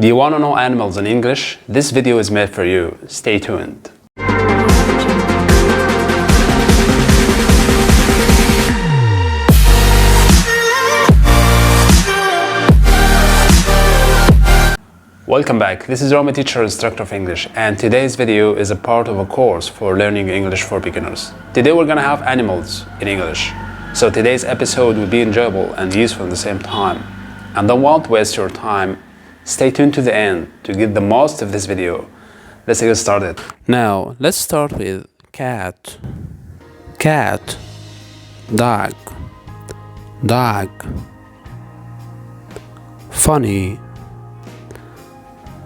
Do you want to know animals in English? This video is made for you. Stay tuned. Welcome back. This is Roma, teacher instructor of English, and today's video is a part of a course for learning English for beginners. Today we're gonna have animals in English. So today's episode will be enjoyable and useful at the same time. And don't want to waste your time. Stay tuned to the end to get the most of this video. Let's get started. Now, let's start with cat. Cat. Dog. Dog. Funny.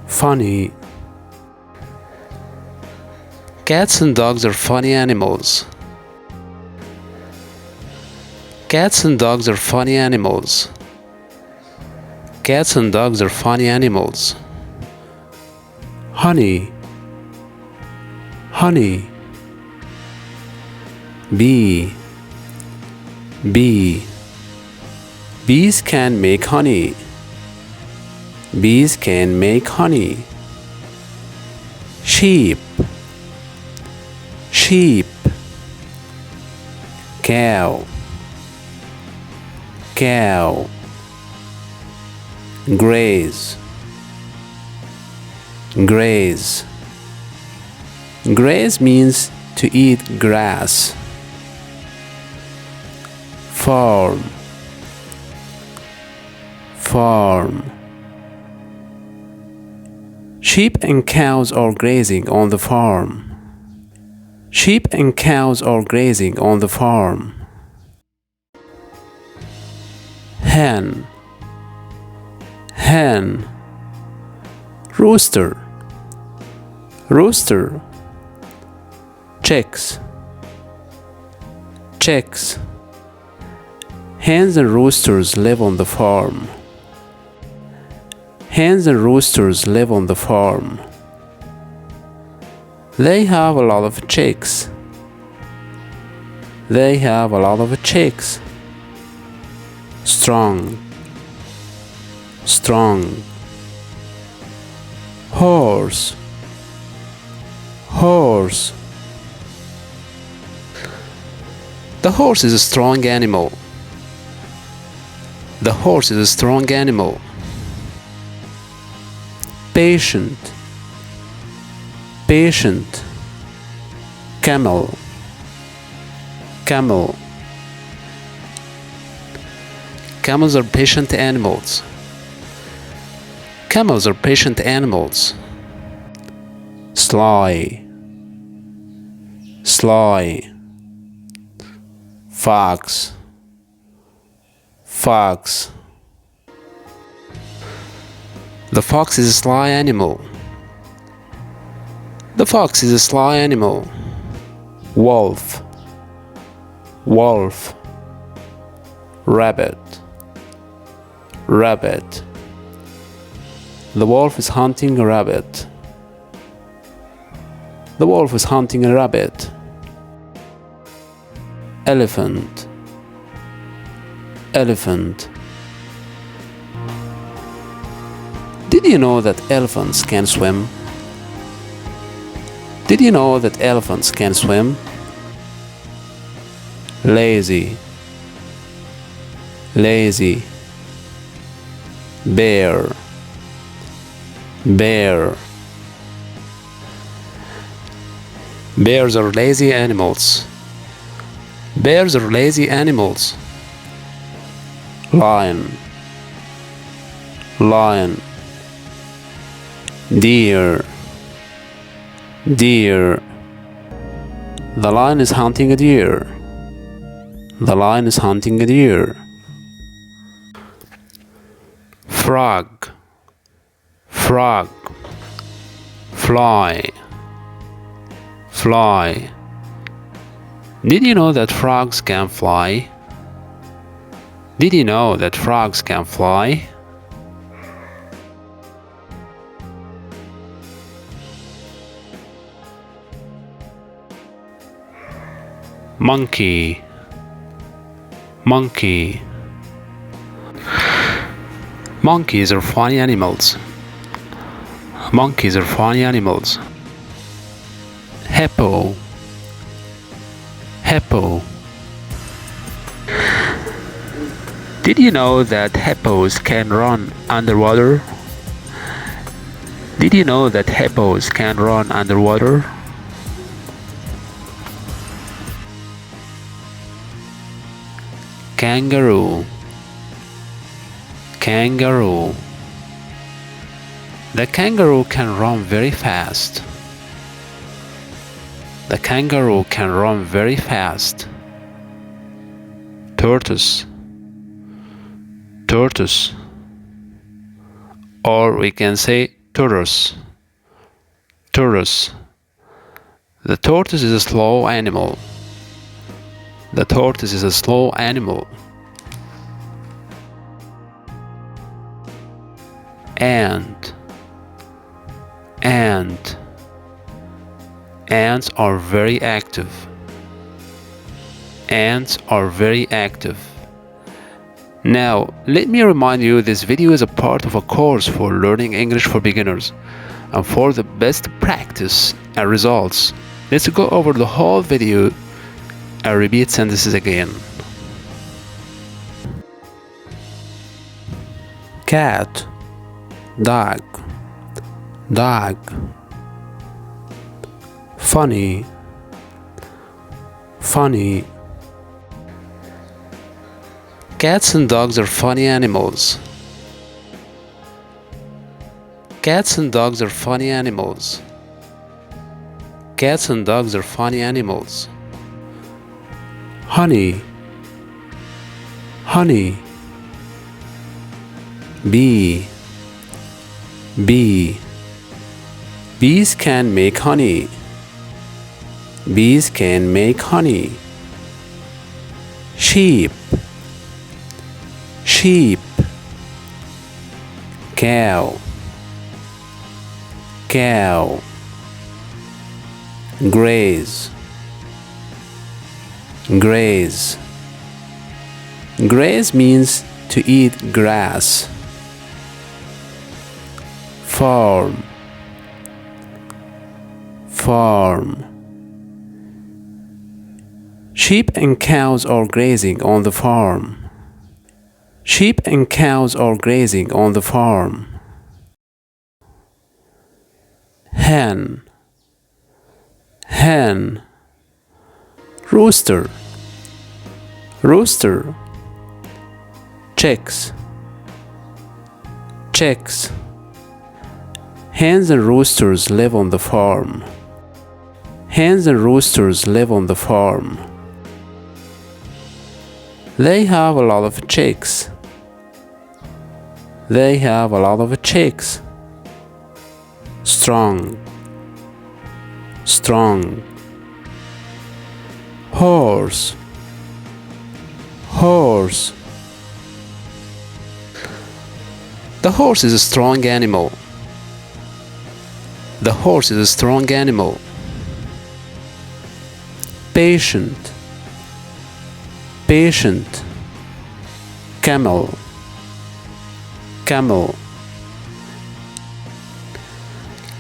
Funny. Cats and dogs are funny animals. Cats and dogs are funny animals. Cats and dogs are funny animals. Honey. Honey. Bee. Bee. Bees can make honey. Bees can make honey. Sheep. Sheep. Cow. Cow. Graze. Graze. Graze means to eat grass. Farm. Farm. Sheep and cows are grazing on the farm. Sheep and cows are grazing on the farm. Hen. Hen. Rooster. Rooster. Chicks. Chicks. Hens and roosters live on the farm. Hens and roosters live on the farm. They have a lot of chicks. They have a lot of chicks. Strong. Strong. Horse. Horse. The horse is a strong animal. The horse is a strong animal. Patient. Patient. Camel. Camel. Camels are patient animals. Camels are patient animals. Sly. Sly. Fox. Fox. The fox is a sly animal. The fox is a sly animal. Wolf. Wolf. Rabbit. Rabbit. The wolf is hunting a rabbit. The wolf is hunting a rabbit. Elephant. Elephant. Did you know that elephants can swim? Did you know that elephants can swim? Lazy. Lazy. Bear. Bear. Bears are lazy animals. Bears are lazy animals. Lion. Lion. Deer. Deer. The lion is hunting a deer. The lion is hunting a deer. Frog. Frog. Fly. Fly. Did you know that frogs can fly? Did you know that frogs can fly? Monkey. Monkey. Monkeys are funny animals. Monkeys are funny animals. Hippo. Hippo. Did you know that hippos can run underwater? Did you know that hippos can run underwater? Kangaroo. Kangaroo. The kangaroo can run very fast. The kangaroo can run very fast. Tortoise. Tortoise. Or we can say tortoise. Tortoise. The tortoise is a slow animal. The tortoise is a slow animal. Ant. Ant. Ants are very active. Ants are very active. Now, let me remind you, this video is a part of a course for learning English for beginners. And for the best practice and results, let's go over the whole video and repeat sentences again. Cat. Dog. Dog. Funny. Funny. Cats and dogs are funny animals. Cats and dogs are funny animals. Cats and dogs are funny animals. Honey. Honey. Bee. Bee. Bees can make honey. Bees can make honey. Sheep. Sheep. Cow. Cow. Graze. Graze. Graze means to eat grass. Farm. Farm. Sheep and cows are grazing on the farm. Sheep and cows are grazing on the farm. Hen. Hen. Rooster. Rooster. Chicks. Chicks. Hens and roosters live on the farm. Hens and roosters live on the farm. They have a lot of chicks. They have a lot of chicks. Strong. Strong. Horse. Horse. The horse is a strong animal. The horse is a strong animal. Patient. Patient. Camel. Camel.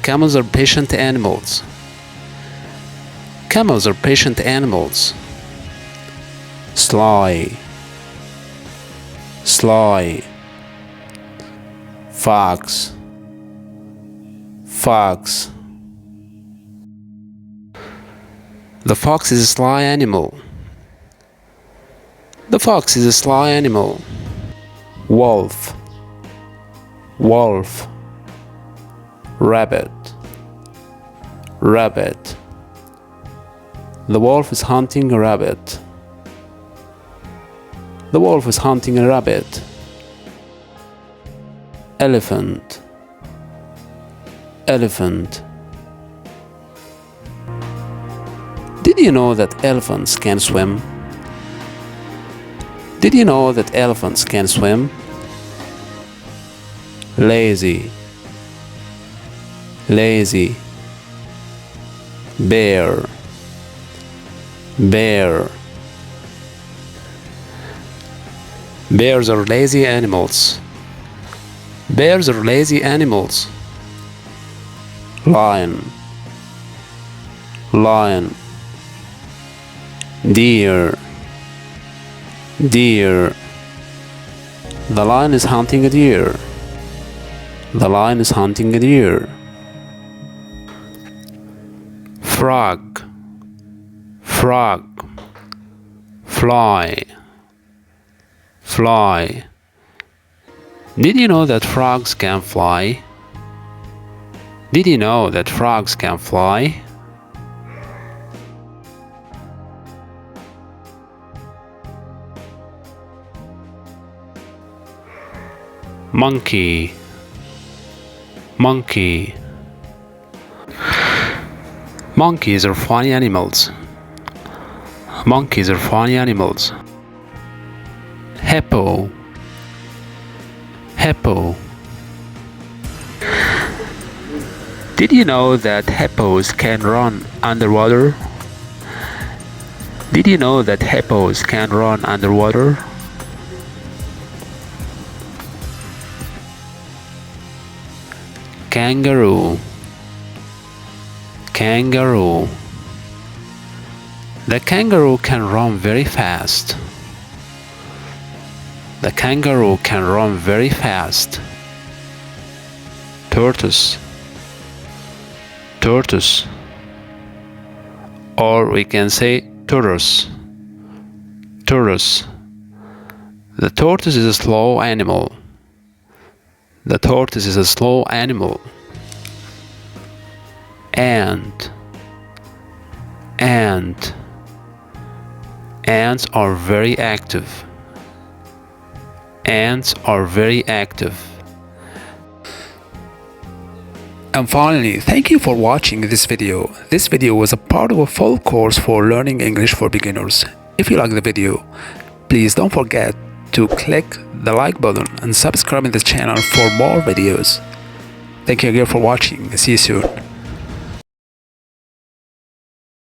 Camels are patient animals. Camels are patient animals. Sly. Sly. Fox. Fox. The fox is a sly animal. The fox is a sly animal. Wolf. Wolf. Rabbit. Rabbit. The wolf is hunting a rabbit. The wolf is hunting a rabbit. Elephant. Elephant. Did you know that elephants can swim? Did you know that elephants can swim? Lazy. Lazy. Bear. Bear. Bears are lazy animals. Bears are lazy animals. lion, lion. Deer, deer. The lion is hunting a deer. The lion is hunting a deer. Frog, frog. Fly, fly. Did you know that frogs can fly? Did you know that frogs can fly? Monkey, monkey. Monkeys are funny animals. Monkeys are funny animals. Hippo, hippo. Did you know that hippos can run underwater? Did you know that hippos can run underwater? Kangaroo, kangaroo. The kangaroo can run very fast. The kangaroo can run very fast. Tortoise, tortoise. Or we can say tortoise, tortoise. The tortoise is a slow animal. The tortoise is a slow animal. Ant, ant. Ants are very active. Ants are very active. And finally, thank you for watching this video. This video was a part of a full course for learning English for beginners. If you like the video, please don't forget to click the like button and subscribe to this channel for more videos. Thank you again for watching. See you soon.